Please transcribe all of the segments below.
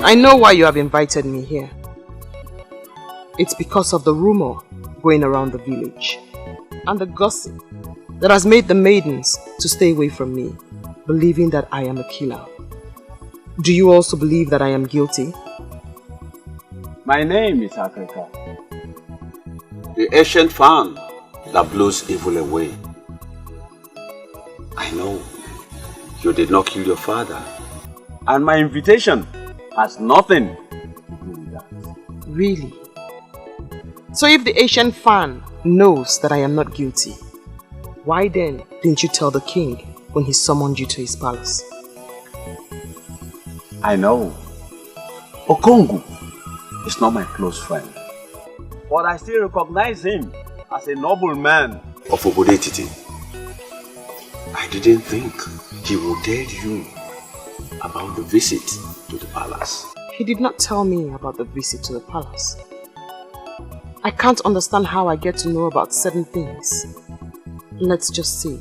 I know why you have invited me here. It's because of the rumor going around the village and the gossip that has made the maidens to stay away from me, believing that I am a killer. Do you also believe that I am guilty? My name is Emeka, the ancient fan that blows evil away. I know you did not kill your father. And my invitation has nothing to do with that. Really? So if the ancient fan knows that I am not guilty, why then didn't you tell the king when he summoned you to his palace? I know. Okongu is not my close friend, but I still recognize him as a noble man. Of Odoputa, I didn't think he would tell you about the visit to the palace. He did not tell me about the visit to the palace. I can't understand how I get to know about certain things. Let's just say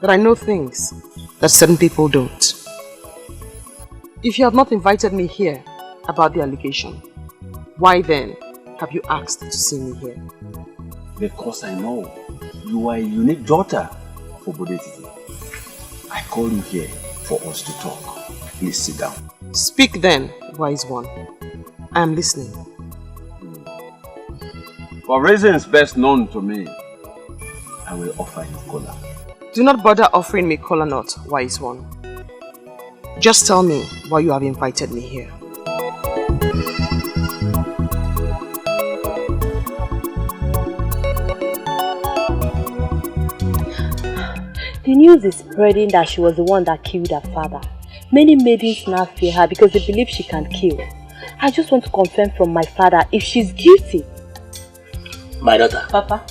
that I know things that certain people don't. If you have not invited me here about the allegation, why then have you asked to see me here? Because I know you are a unique daughter of Odoputa. I call you here for us to talk. Please sit down. Speak then, wise one. I am listening. For reasons best known to me, I will offer you kola. Do not bother offering me kola nut, wise one. Just tell me why you have invited me here. The news is spreading that she was the one that killed her father. Many maidens now fear her because they believe she can kill. I just want to confirm from my father if she's guilty. My daughter, Papa,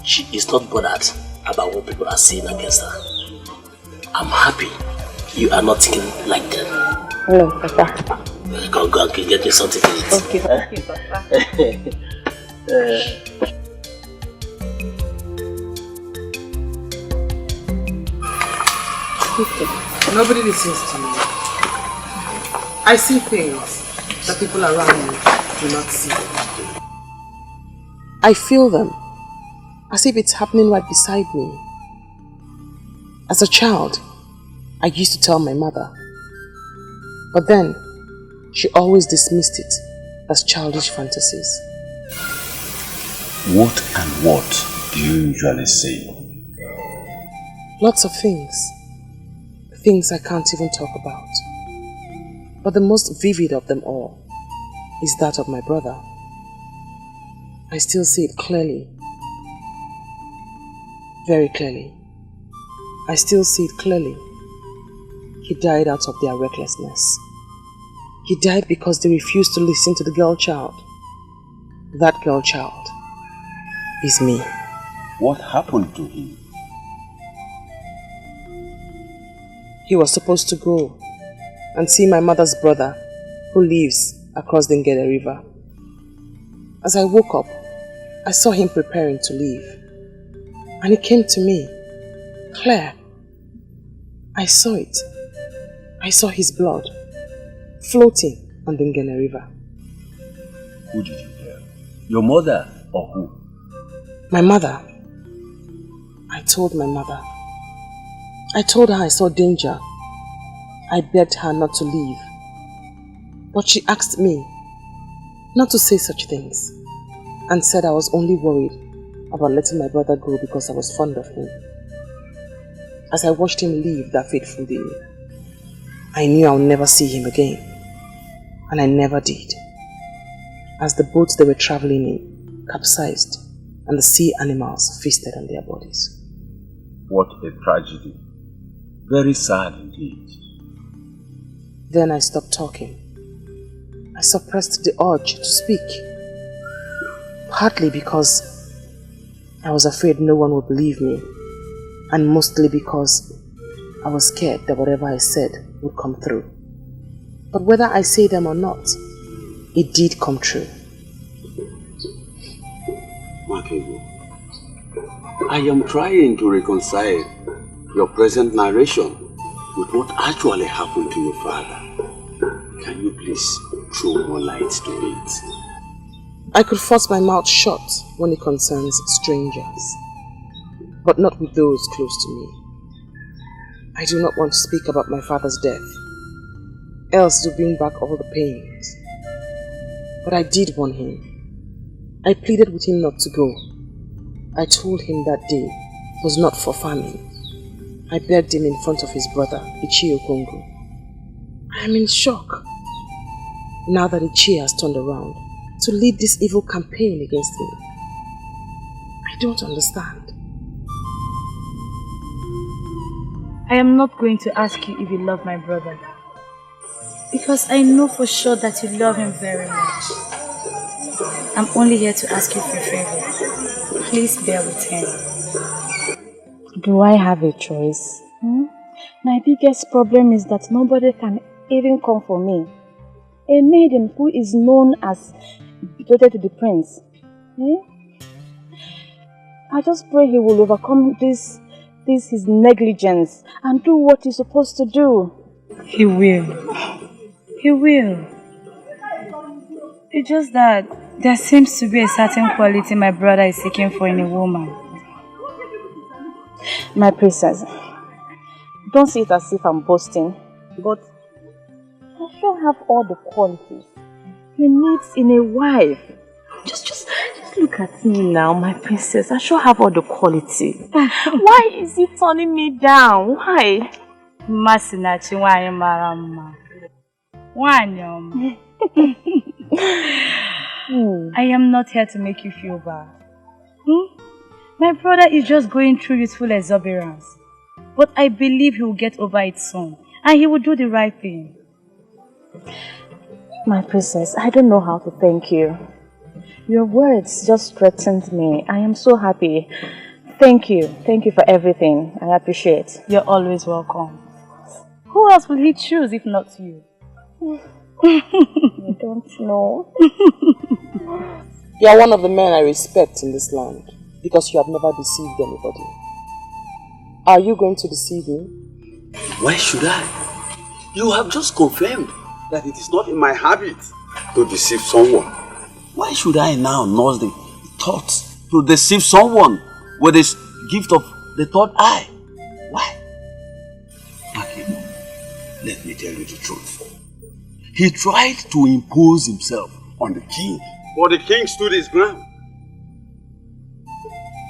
she is not bothered about what people are saying against her. I'm happy you are not thinking like them. No, Papa. Go and get me something to eat. Okay, Papa. Nobody listens to me. I see things that people around me do not see. I feel them as if it's happening right beside me. As a child, I used to tell my mother, but then she always dismissed it as childish fantasies. What and what do you usually say? Lots of things. Things I can't even talk about. But the most vivid of them all is that of my brother. I still see it clearly. Very clearly. I still see it clearly. He died out of their recklessness. He died because they refused to listen to the girl child. That girl child is me. What happened to him? He was supposed to go and see my mother's brother who lives across the Ngede River. As I woke up, I saw him preparing to leave. And he came to me. Claire, I saw it. I saw his blood floating on the Ngede River. Who did you tell? Your mother or who? My mother. I told my mother. I told her I saw danger. I begged her not to leave. But she asked me not to say such things and said I was only worried about letting my brother go because I was fond of him. As I watched him leave that fateful day, I knew I would never see him again. And I never did. As the boat they were traveling in capsized and the sea animals feasted on their bodies. What a tragedy. Very sad indeed. Then I stopped talking. I suppressed the urge to speak. Partly because I was afraid no one would believe me, and mostly because I was scared that whatever I said would come through. But whether I say them or not, it did come true. Nwakaego, I am trying to reconcile your present narration with what actually happened to your father. Can you please throw more light to it? I could force my mouth shut when it concerns strangers, but not with those close to me. I do not want to speak about my father's death, else it will bring back all the pains. But I did warn him. I pleaded with him not to go. I told him that day was not for famine. I begged him in front of his brother, Ichie Okongo. I am in shock now that Ichie has turned around to lead this evil campaign against me. I don't understand. I am not going to ask you if you love my brother, because I know for sure that you love him very much. I'm only here to ask you for a favor. Please bear with him. Do I have a choice? My biggest problem is that nobody can even come for me. A maiden who is known as devoted to the prince. I just pray he will overcome this his negligence and do what he's supposed to do. He will. He will. It's just that there seems to be a certain quality my brother is seeking for in a woman. My princess, don't see it as if I'm boasting, but I sure have all the qualities he needs in a wife. Just look at me now, my princess. I sure have all the quality. Why is he turning me down? Why? Masinachi why marama. I am not here to make you feel bad. My brother is just going through youthful exuberance. But I believe he will get over it soon. And he will do the right thing. My princess, I don't know how to thank you. Your words just strengthened me. I am so happy. Thank you. Thank you for everything. I appreciate. You're always welcome. Who else will he choose if not you? I don't know. You are one of the men I respect in this land because you have never deceived anybody. Are you going to deceive me? Why should I? You have just confirmed that it is not in my habit to deceive someone. Why should I now nurse the thoughts to deceive someone with this gift of the third eye? Why? Okay, let me tell you the truth. He tried to impose himself on the king, but the king stood his ground.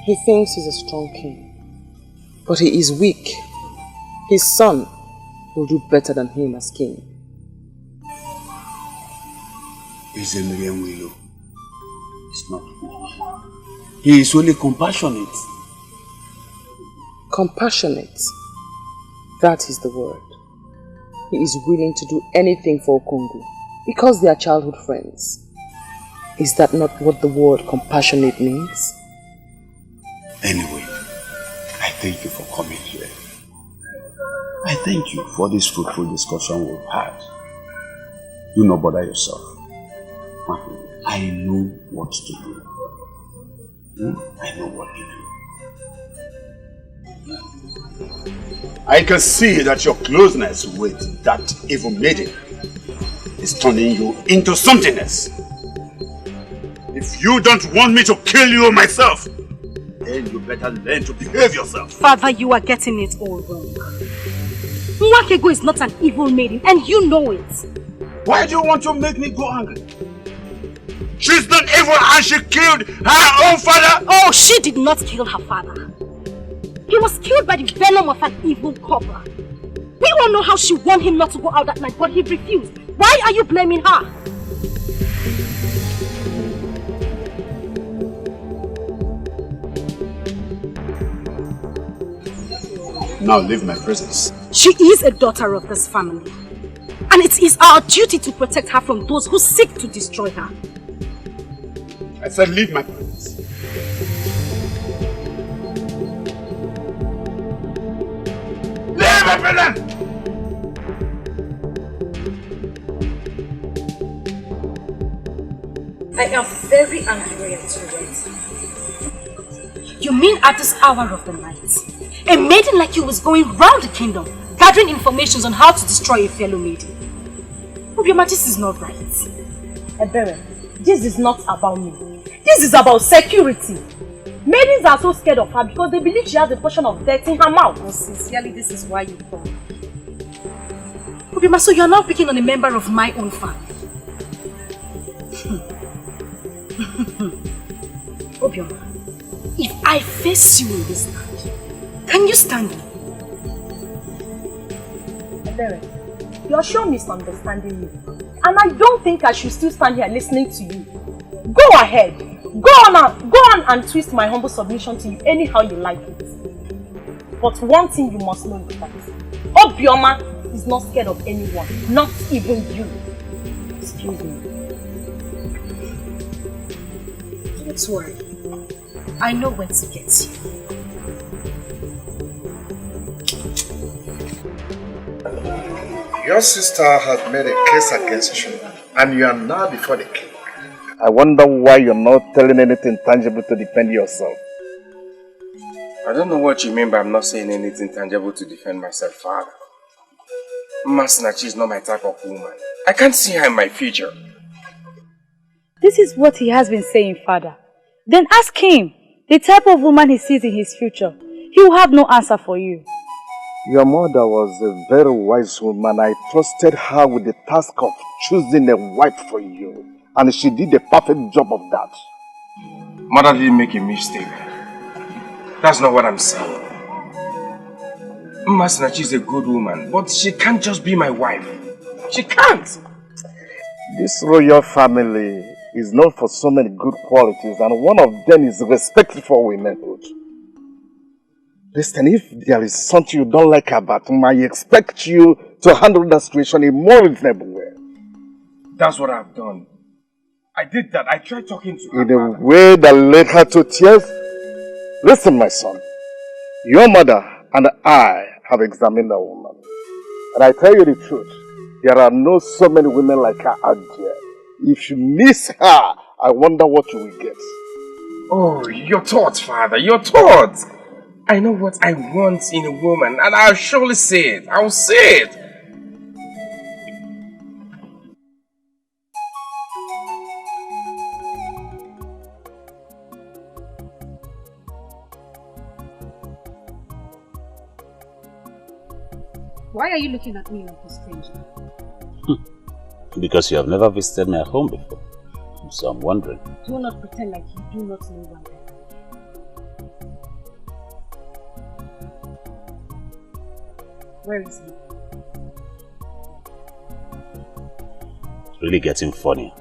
He thinks he's a strong king, but he is weak. His son will do better than him as king. It's not weak. He is only compassionate. Compassionate. That is the word. He is willing to do anything for Okongo because they are childhood friends. Is that not what the word compassionate means? Anyway, I thank you for coming here. I thank you for this fruitful discussion we've had. Do not bother yourself. I know what to do. I know what to do. I can see that your closeness with that evil maiden is turning you into something else. If you don't want me to kill you myself, then you better learn to behave yourself. Father, you are getting it all wrong. Nwakaego is not an evil maiden, and you know it. Why do you want to make me go angry? She's not evil and she killed her own father? Oh, she did not kill her father. He was killed by the venom of an evil cobra. We all know how she warned him not to go out that night, but he refused. Why are you blaming her? Now leave my presence. She is a daughter of this family. And it is our duty to protect her from those who seek to destroy her. I said leave my presence. Leave my presence! I am very angry at you, right? You mean at this hour of the night, a maiden like you was going round the kingdom, gathering information on how to destroy a fellow maiden? Obioma, this is not right. Ebere, this is not about me. This is about security. Maidens are so scared of her because they believe she has a portion of death in her mouth. Oh, sincerely, this is why you come. Obioma, so you are now picking on a member of my own family. Obioma, if I face you in this land, can you stand me? Ebere, you're sure misunderstanding me. And I don't think I should still stand here listening to you. Go ahead. Go on and twist my humble submission to you anyhow you like it. But one thing you must know is that Obioma is not scared of anyone, not even you. Excuse me. Don't worry. I know when to get you. Your sister has made a case against you, and you are now before the king. I wonder why you're not telling anything tangible to defend yourself. I don't know what you mean by I'm not saying anything tangible to defend myself, Father. Masinachi is not my type of woman. I can't see her in my future. This is what he has been saying, Father. Then ask him the type of woman he sees in his future. He will have no answer for you. Your mother was a very wise woman. I trusted her with the task of choosing a wife for you. And she did a perfect job of that. Mother didn't make a mistake. That's not what I'm saying. Masinachi is a good woman, but she can't just be my wife. She can't! This royal family is known for so many good qualities, and one of them is respect for womanhood. Listen, if there is something you don't like about him, I expect you to handle that situation in a more reasonable way. That's what I've done. I did that. I tried talking to her. In a way that led her to tears. Listen, my son. Your mother and I have examined that woman. And I tell you the truth. There are not so many women like her out there. If you miss her, I wonder what you will get. Oh, your thoughts, Father. Your thoughts. I know what I want in a woman, and I'll surely say it. I'll say it. Why are you looking at me like a stranger? Because you have never visited my home before. So I'm wondering. Do not pretend like you do not know why I am. Where is he? It's really getting funny.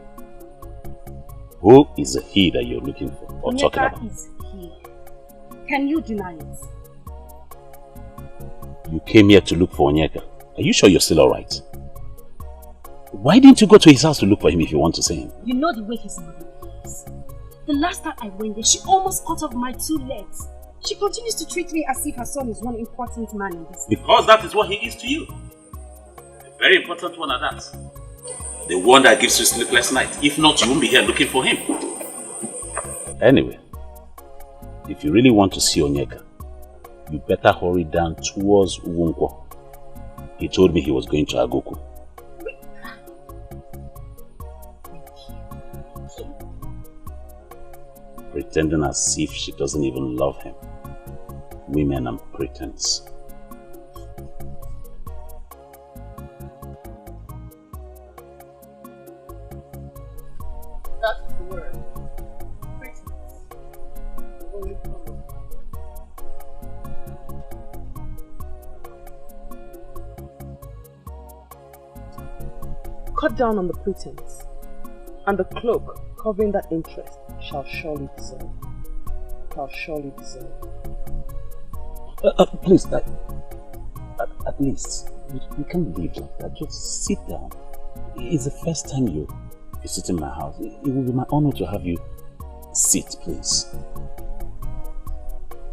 Who is the he that you're looking for or talking about? Emeka is he. Can you deny it? You came here to look for Onyeka. Are you sure you're still alright? Why didn't you go to his house to look for him if you want to see him? You know the way his mother is. The last time I went there, she almost cut off my 2 legs. She continues to treat me as if her son is one important man in this. Because that is what he is to you. A very important one at that. The one that gives you sleepless night. If not, you won't be here looking for him. Anyway, if you really want to see Onyeka, you better hurry down towards Uwonkwo. He told me he was going to Agoku. Pretending as if she doesn't even love him. Women and pretense. That's the word. Pretense. Only color. Cut down on the pretense, and the cloak covering that interest shall surely dissolve. Please, at least, you can't leave like that. Just sit down. It's the first time you visit in my house. It will be my honor to have you sit, please.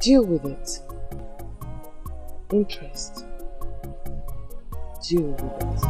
Deal with it. Interest. Deal with it.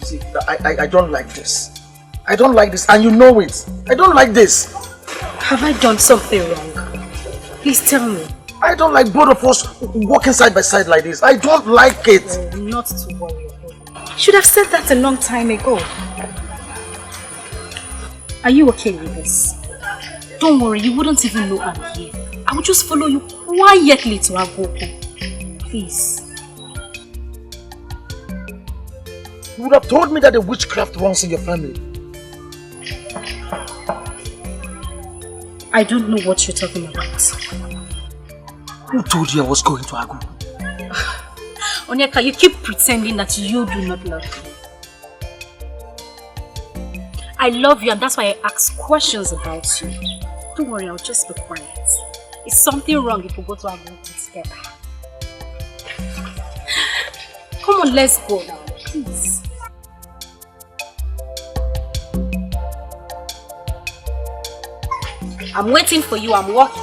See, I don't like this. I don't like this, and you know it. I don't like this. Have I done something wrong? Please tell me. I don't like both of us walking side by side like this. I don't like it. Oh, not to worry. I should have said that a long time ago. Are you okay with this? Don't worry, you wouldn't even know I'm here. I will just follow you quietly to Agoko. Please. You would have told me that the witchcraft runs in your family. I don't know what you're talking about. Who told you I was going to Agoko? Onyeka, you keep pretending that you do not love me. I love you, and that's why I ask questions about you. Don't worry, I'll just be quiet. Is something wrong if we go to Agoko together? Come on, let's go now, please. I'm waiting for you, I'm walking.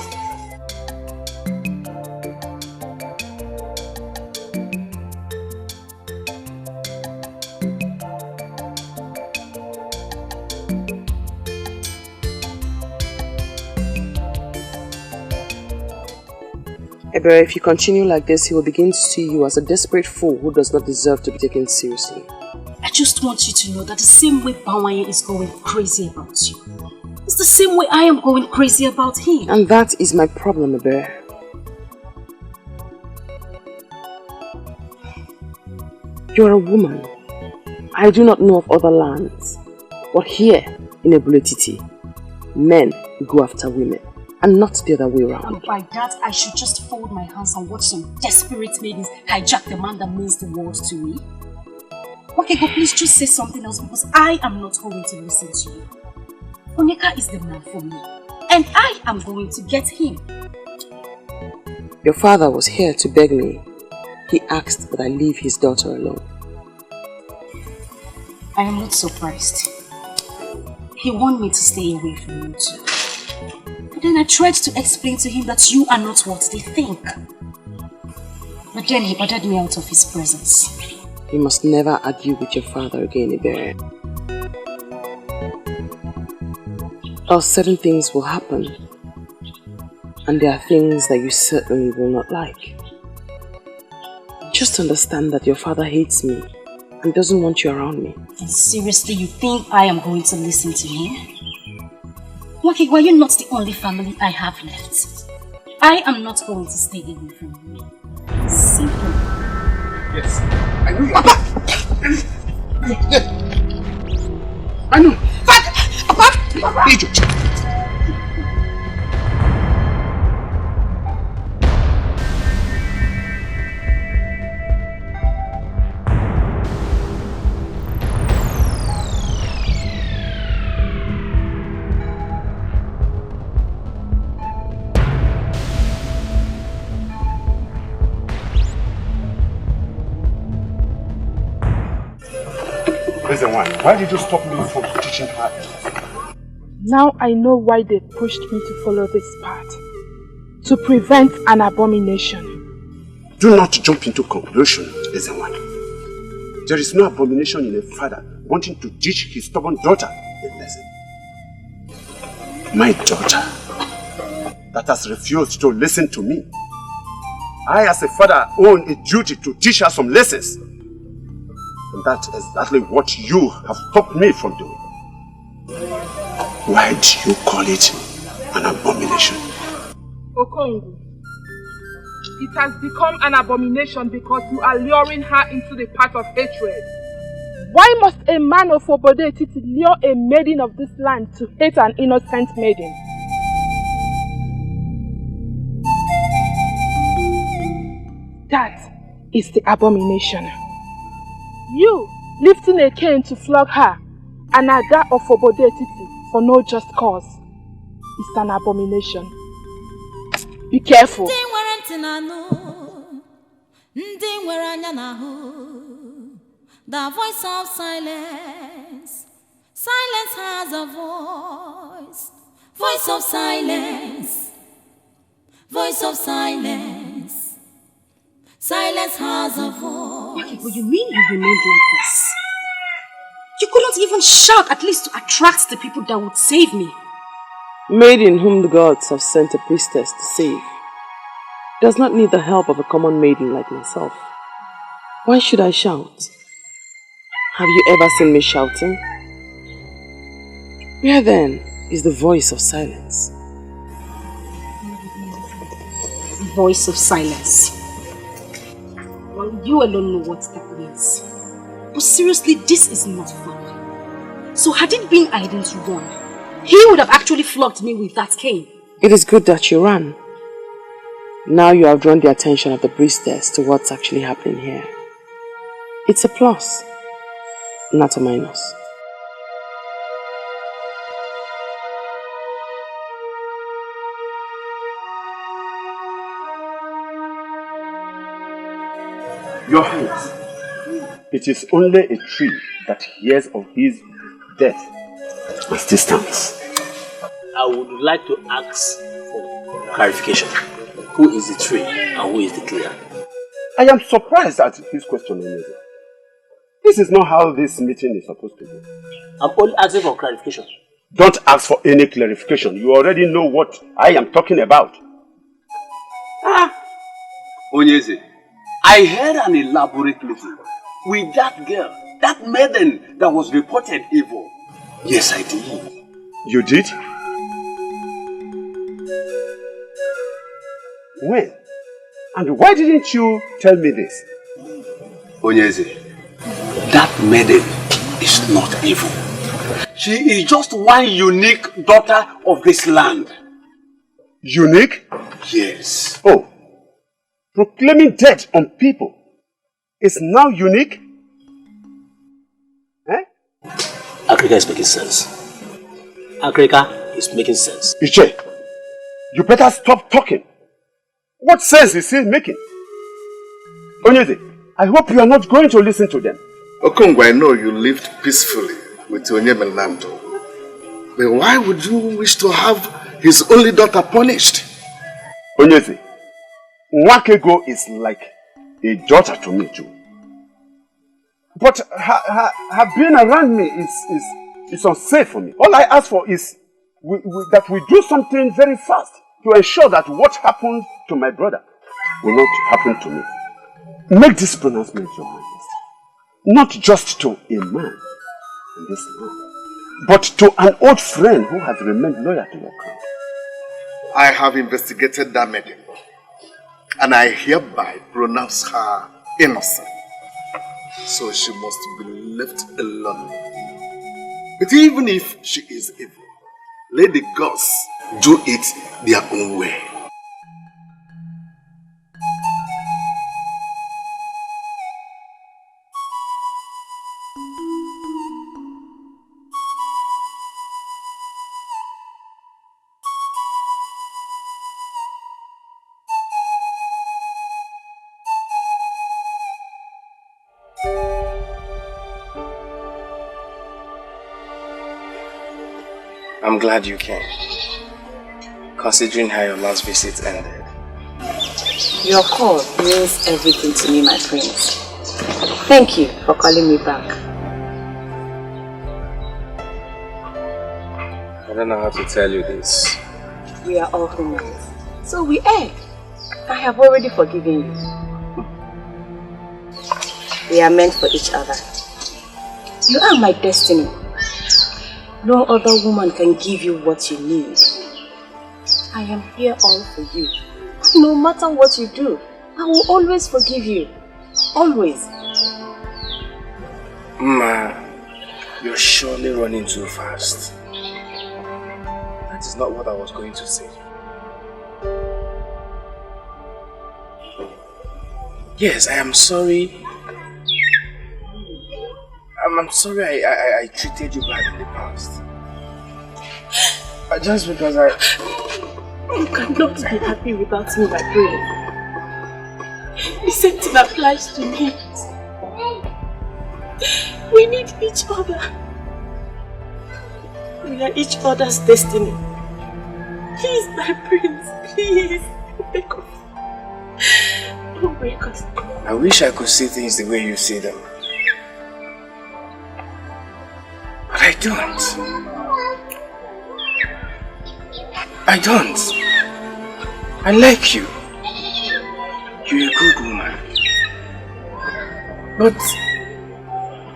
Ebere, if you continue like this, he will begin to see you as a desperate fool who does not deserve to be taken seriously. I just want you to know that the same way Bawanye is going crazy about you, it's the same way I am going crazy about him. And that is my problem, Ebere. You're a woman. I do not know of other lands. But here, in Ebulititi, men go after women. And not the other way around. And by that, I should just fold my hands and watch some desperate maidens hijack the man that means the world to me. Okay, but please just say something else because I am not going to listen to you. Onyeka is the man for me. And I am going to get him. Your father was here to beg me. He asked that I leave his daughter alone. I am not surprised. He wanted me to stay away from you too. But then I tried to explain to him that you are not what they think. But then he ordered me out of his presence. You must never argue with your father again, Ibere. Else certain things will happen. And there are things that you certainly will not like. Just understand that your father hates me and doesn't want you around me. And seriously, you think I am going to listen to him? Nwakaego, you're not the only family I have left. I am not going to stay away from you. Simple. Yes. I know you are. I know. Papa! Egypt. Listen, why did you stop me from teaching her? Now I know why they pushed me to follow this path. To prevent an abomination. Do not jump into conclusion, Ezenwan. There is no abomination in a father wanting to teach his stubborn daughter a lesson. My daughter, that has refused to listen to me. I, as a father, own a duty to teach her some lessons. And that's exactly what you have stopped me from doing. Why do you call it an abomination? Okongu, it has become an abomination because you are luring her into the path of hatred. Why must a man of Obodetiti lure a maiden of this land to hate an innocent maiden? That is the abomination. You lifting a cane to flog her, an Ada of Obodetiti for no just cause, is an abomination. Be careful. The voice of silence. Silence has a voice. Voice of silence. Voice of silence. Silence has a voice. What do you mean you remained like this? not even shout, at least to attract the people that would save me? Maiden whom the gods have sent a priestess to save does not need the help of a common maiden like myself. Why should I shout? Have you ever seen me shouting? Where then is the voice of silence? Voice of silence. Well, you alone know what that means. But seriously, this is not fun. So had it been I didn't run, he would have actually flogged me with that cane. It is good that you ran. Now you have drawn the attention of the priestess to what's actually happening here. It's a plus, not a minus. Your Highness, it is only a tree that hears of his death and still stands. I would like to ask for clarification. Who is the tree and who is the clear? I am surprised at his question, Emeka. This is not how this meeting is supposed to be. I'm only asking for clarification. Don't ask for any clarification. You already know what I am talking about. Onyeze, I had an elaborate meeting with that girl, that maiden that was reported evil. Yes, I did. You did? When? And why didn't you tell me this? Onyeze, that maiden is not evil. She is just one unique daughter of this land. Unique? Yes. Oh, proclaiming death on people is now unique? Akrika is making sense. Akrika is making sense. Uche, you better stop talking. What sense is he making? Onyeze, I hope you are not going to listen to them. Okongwa, I know you lived peacefully with Onyeme Nando. But why would you wish to have his only daughter punished? Onyeze, Nwakaego is like a daughter to me too. But her being around me is unsafe for me. All I ask for is that we do something very fast to ensure that what happened to my brother will not happen to me. Make this pronouncement, Your Highness. Not just to a man in this land, but to an old friend who has remained loyal to your crown. I have investigated that maiden, and I hereby pronounce her innocent. So she must be left alone. But even if she is evil, let the gods do it their own way. I'm glad you came, considering how your last visit ended. Your call means everything to me, my prince. Thank you for calling me back. I don't know how to tell you this. We are all humans, so we err. I have already forgiven you. We are meant for each other. You are my destiny. No other woman can give you what you need. I am here all for you. No matter what you do, I will always forgive you. Always. Ma, you're surely running too fast. That is not what I was going to say. Yes, I am sorry. I'm sorry I treated you bad in the past. Just because You cannot be happy without me, my prince. The same thing applies to me. We need each other. We are each other's destiny. Please, my prince, please. Break us. Don't break us. I wish I could see things the way you see them. I don't. I don't. I like you. You're a good woman. But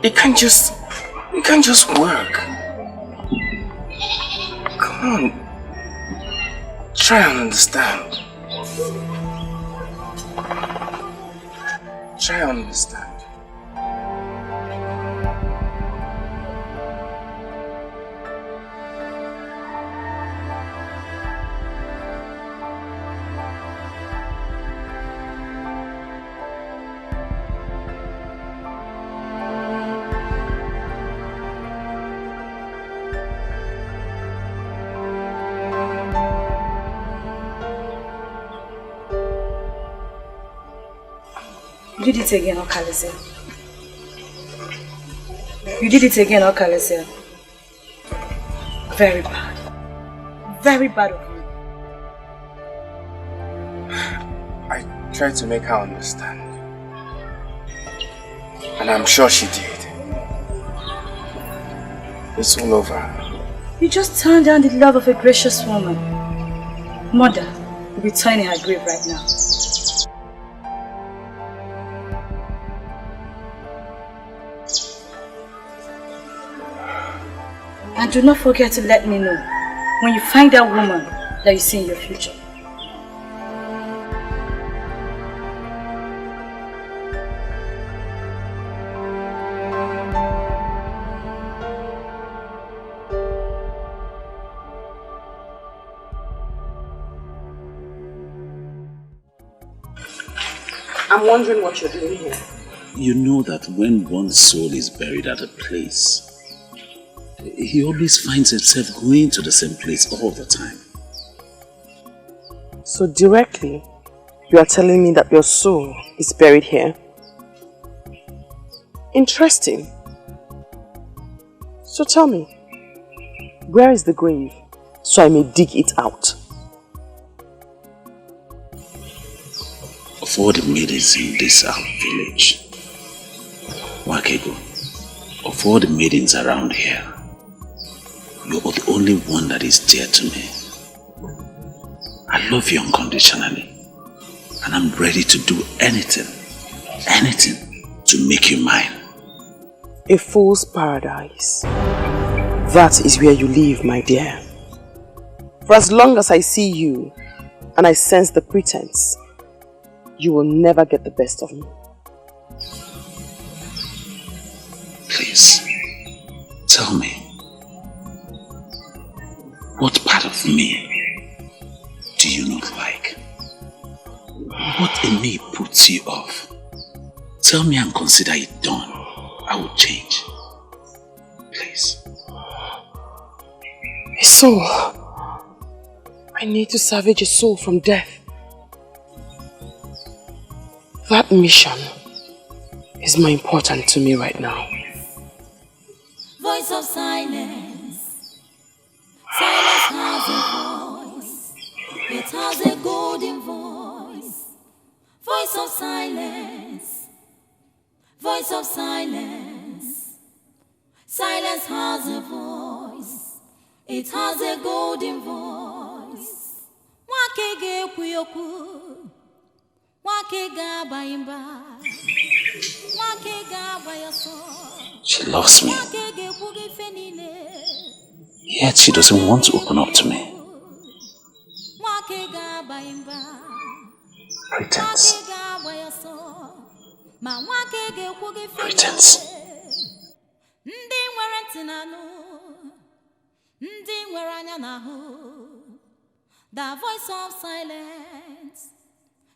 it can't just work. Come on. Try and understand. Try and understand. You did it again, Okali. You did it again, Okali. Very bad. Very bad of you. I tried to make her understand. And I'm sure she did. It's all over. You just turned down the love of a gracious woman. Mother will be turning her grave right now. And do not forget to let me know when you find that woman that you see in your future. I'm wondering what you're doing here. You know that when one's soul is buried at a place, he always finds himself going to the same place all the time. So directly, you are telling me that your soul is buried here? Interesting. So tell me, where is the grave so I may dig it out? Of all the maidens in this village, Nwakaego, of all the maidens around here, you're the only one that is dear to me. I love you unconditionally, and I'm ready to do anything to make you mine. A fool's paradise. That is where you live, my dear. For as long as I see you and I sense the pretense, you will never get the best of me. Please, tell me, what part of me do you not like? What in me puts you off? Tell me and consider it done. I will change. Please. A soul. I need to salvage a soul from death. That mission is more important to me right now. Voice of silence. Silence has a voice. It has a golden voice. Voice of silence. Voice of silence. Silence has a voice. It has a golden voice. Nwakaego kuyoku. Nwakaego bayimba. Nwakaego bayoso. She loves me, yet she doesn't want to open up to me. Pretense. Pretense. The voice of silence.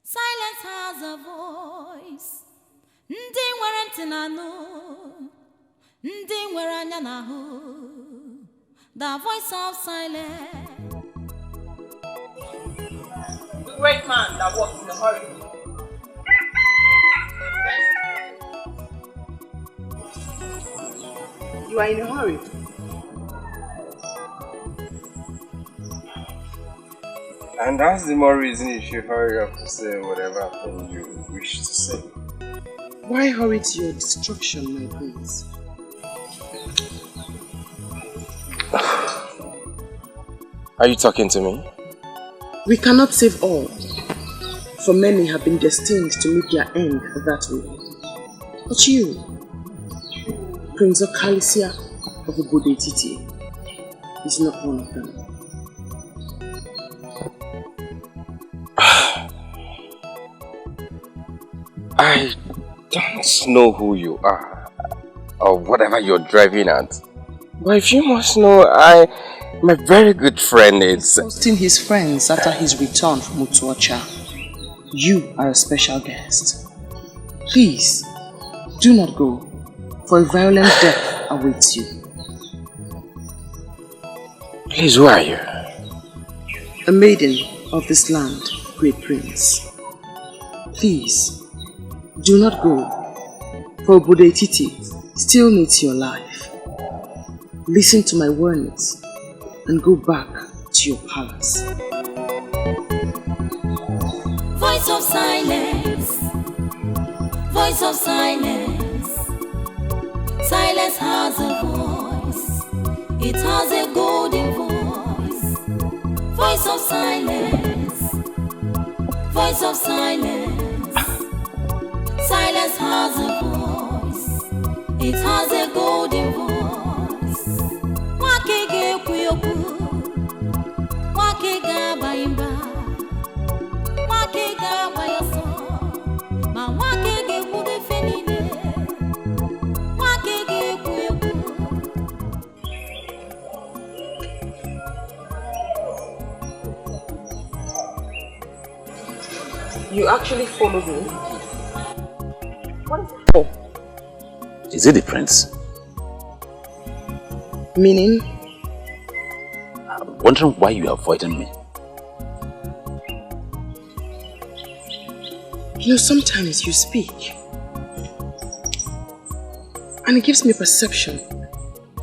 Silence has a voice. The voice of silence. The great man that walks in a hurry. You are in a hurry. And that's the more reason you should hurry up to say whatever thing you wish to say. Why hurry to your destruction, my prince? Are you talking to me? We cannot save all, for many have been destined to meet their end that way. But you, Prince Okalisia of Ubodetiti, is not one of them. I don't know who you are, or whatever you're driving at. But if you must know, my very good friend is... Hosting his friends after his return from Utuacha. You are a special guest. Please, do not go, for a violent death awaits you. Please, who are you? A maiden of this land, great prince. Please, do not go, for Ubodetiti still needs your life. Listen to my warnings and go back to your palace. Voice of silence, voice of silence. Silence has a voice, it has a golden voice. Voice of silence, voice of silence. Silence has a voice, it has a golden voice. Nwakaego kuyoku, Nwakaego abayimba, Nwakaego abayoso, ma Nwakaego mube fenine, Nwakaego kuyoku. You actually followed me? What is it for? Is it the prince? Meaning? I'm wondering why you are avoiding me. You know, sometimes you speak and it gives me a perception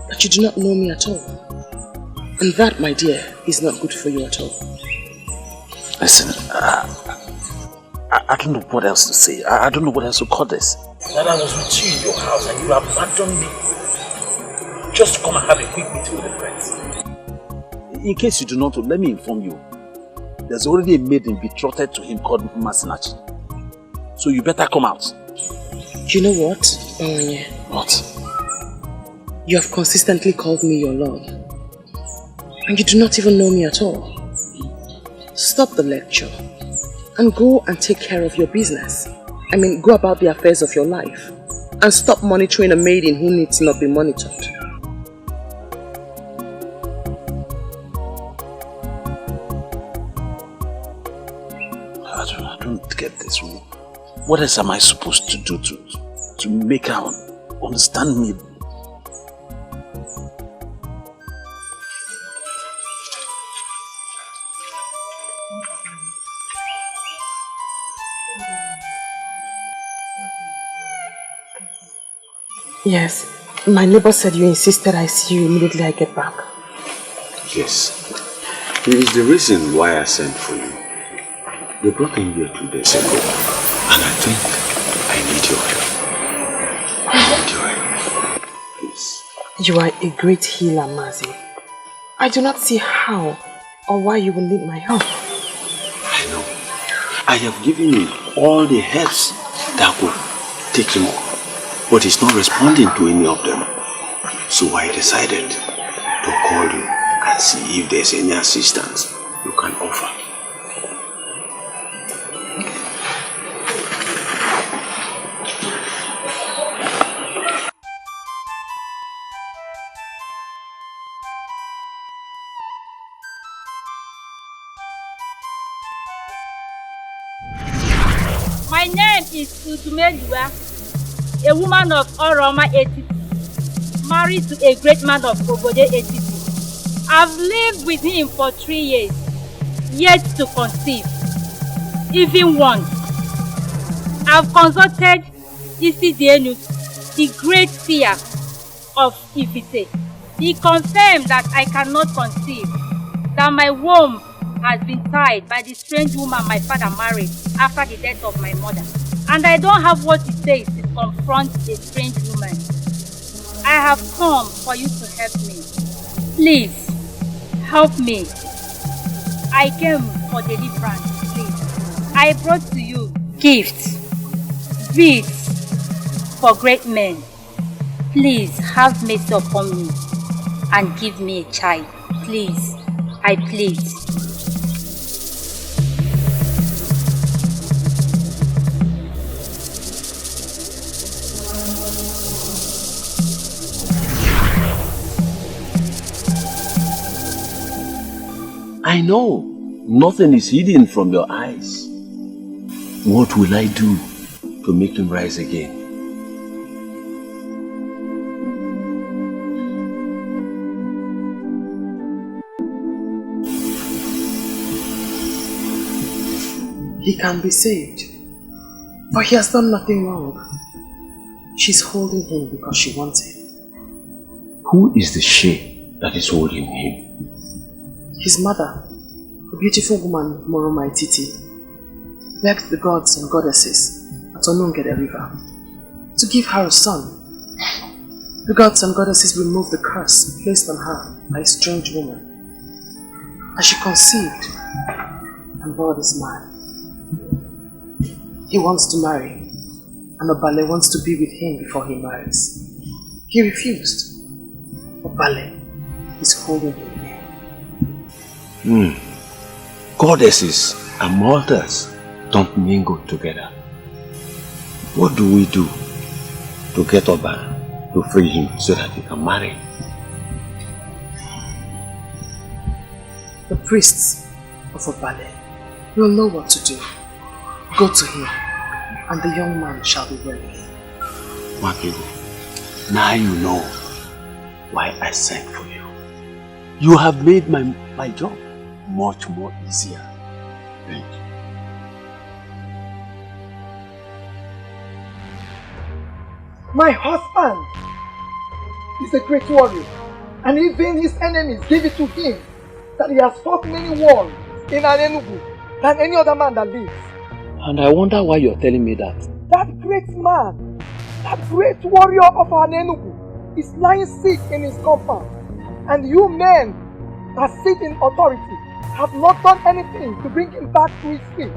that you do not know me at all. And that, my dear, is not good for you at all. Listen, I don't know what else to say. I don't know what else to call this. That I was with you in your house and you abandoned me just to come and have a quick meeting with the prince. In case you do not know, let me inform you. There's already a maiden betrothed to him called Masinachi. So you better come out. You know what, Onye? What? You have consistently called me your love. And you do not even know me at all. Stop the lecture and go and take care of your business. I mean, go about the affairs of your life and stop monitoring a maiden who needs not be monitored. I don't get this. What else am I supposed to do to make her understand me? Yes, my neighbor said you insisted I see you immediately I get back. Yes. It is the reason why I sent for you. They brought him here 2 days ago, and I think I need your help. I need your help. Please. You are a great healer, Mazi. I do not see how or why you will need my help. I know. I have given him all the herbs that could take him off, but he's not responding to any of them. So I decided to call you and see if there's any assistance you can offer. My name is Utumeliwa, a woman of Oroma Etiti, married to a great man of Okojie Etiti. I've lived with him for 3 years, yet to conceive, even once. I've consulted Igidimgba, the great seer of Ifite. He confirmed that I cannot conceive, that my womb has been tied by the strange woman my father married after the death of my mother. And I don't have what it takes to confront a strange woman. I have come for you to help me. Please, help me. I came for deliverance, please. I brought to you gifts, beads for great men. Please have mercy upon me and give me a child. Please, I plead. I know nothing is hidden from your eyes. What will I do to make him rise again? He can be saved, but he has done nothing wrong. She's holding him because she wants him. Who is the she that is holding him? His mother, a beautiful woman, Moroma Titi, begged the gods and goddesses at Onungede River to give her a son. The gods and goddesses removed the curse placed on her by a strange woman. As she conceived and bore this man, he wants to marry, and Obale wants to be with him before he marries. He refused. Obale is holding him. Goddesses and mortals don't mingle together. What do we do to get Oba to free him so that he can marry? The priests of Obale will know what to do. Go to him, and the young man shall be ready. Nwakaego, now you know why I sent for you. You have made my job much more easier. Thank you. My husband is a great warrior, and even his enemies give it to him that he has fought many wars in Enugu than any other man that lives. And I wonder why you're telling me that. That great man, that great warrior of Enugu is lying sick in his compound, and you men that sit in authority have not done anything to bring him back to his feet.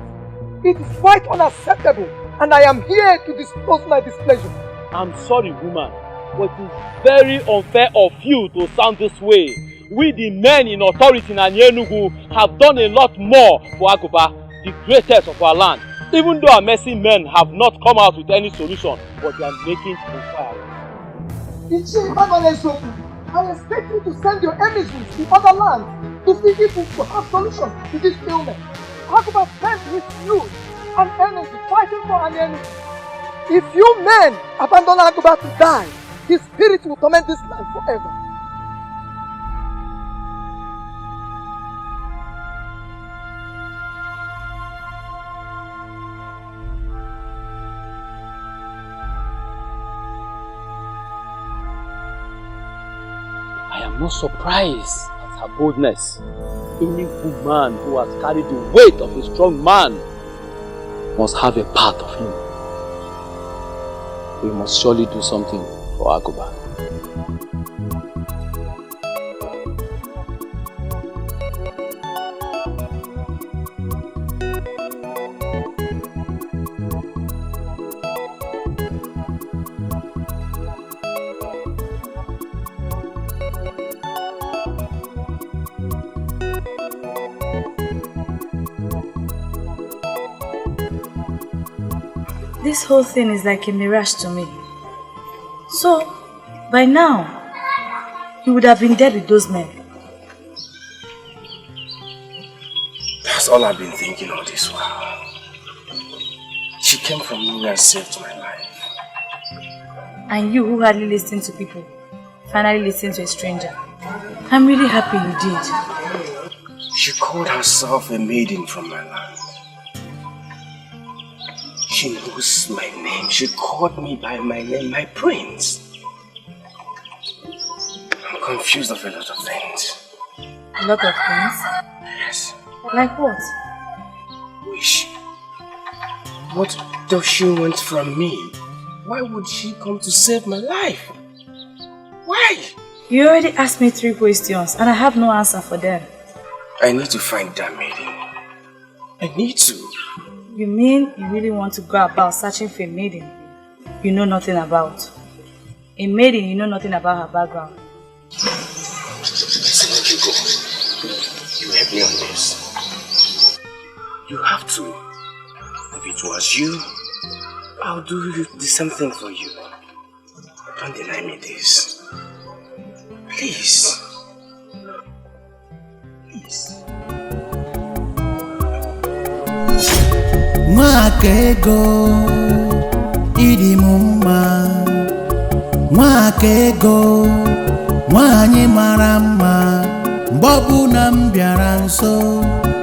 It is quite unacceptable, and I am here to disclose my displeasure. I'm sorry, woman, but it's very unfair of you to sound this way. We, the men in authority in Enugu, have done a lot more for Aguba, the greatest of our land. Even though our mercy men have not come out with any solution, but they are making inquiries. I expect you to send your emissaries to other lands to see if we will have solutions to this ailment. Aguba spent his youth and energy fighting for an enemy. If you men abandon Aguba to die, his spirit will torment this land forever. I am not surprised at her boldness. Any woman who has carried the weight of a strong man must have a part of him. We must surely do something for Aguba. This whole thing is like a mirage to me. So, by now, you would have been dead with those men. That's all I've been thinking all this while. She came from nowhere and saved my life. And you who hardly listen to people, finally listen to a stranger. I'm really happy you did. She called herself a maiden from my land. She knows my name. She called me by my name, my prince. I'm confused of a lot of things. A lot of things? Yes. Like what? Wish. What does she want from me? Why would she come to save my life? Why? You already asked me 3 questions and I have no answer for them. I need to find that maiden. I need to. You mean you really want to go about searching for a maiden you know nothing about? A maiden you know nothing about her background? Listen, Okiko. You help me on this. You have to. If it was you, I'll do the same thing for you. Don't deny me this. Please. Please. Nwakaego, Igidimgba. Nwakaego, nwanyị mara mma. Mgbe ọbụla m bịara nso,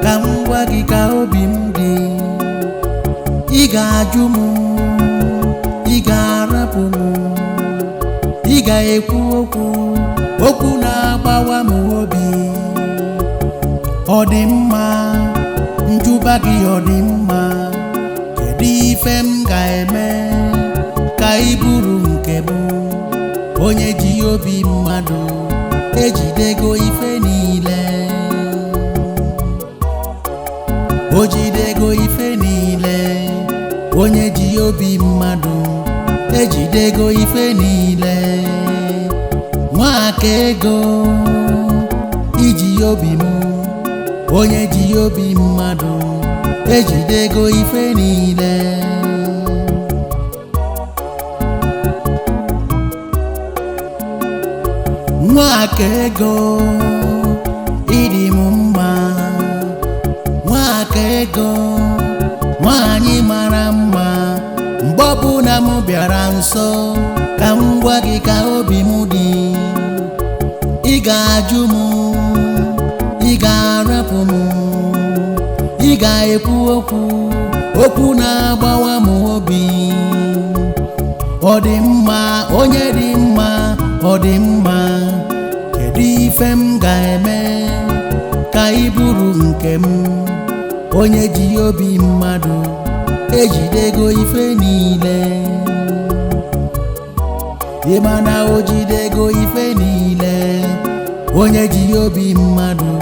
ka m gwa gị ka obi m dị. Ị ga-ajụ m, ị ga-arapụ m, ị ga-ekwu okwu na-agbawa m obi. Ọ dị mma, njụba gị ọ dị mma. Kedu ife m ga-eme ka ị bụrụ nke m? Onye ji obi mmadụ ejidego ife niile. O jidego ife niile. Onye ji obi mmadụ ejidego ife niile. Nwakaego, iji obi m. Onye ji obi mmadụ ejidego ife niile. Nwakaego, Igidimgba. Nwakaego, nwanyị mara mma. Mgbe ọbụla m bịara nso, ka m gwa gị ka obi m dị. Ị ga-ajụ m, ị ga-arapụ m, ị ga-ekwu okwu na-agbawa m obi. Ọ dị mma, onye dị mma, ọ dị mma. Kedu ife m ga-eme ka ị bụrụ nke m? Onye ji obi mmadụ ejidego ife niile. Ị ma na o jidego ife niile. Onye ji obi mmadụ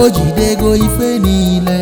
o jidego ife niile.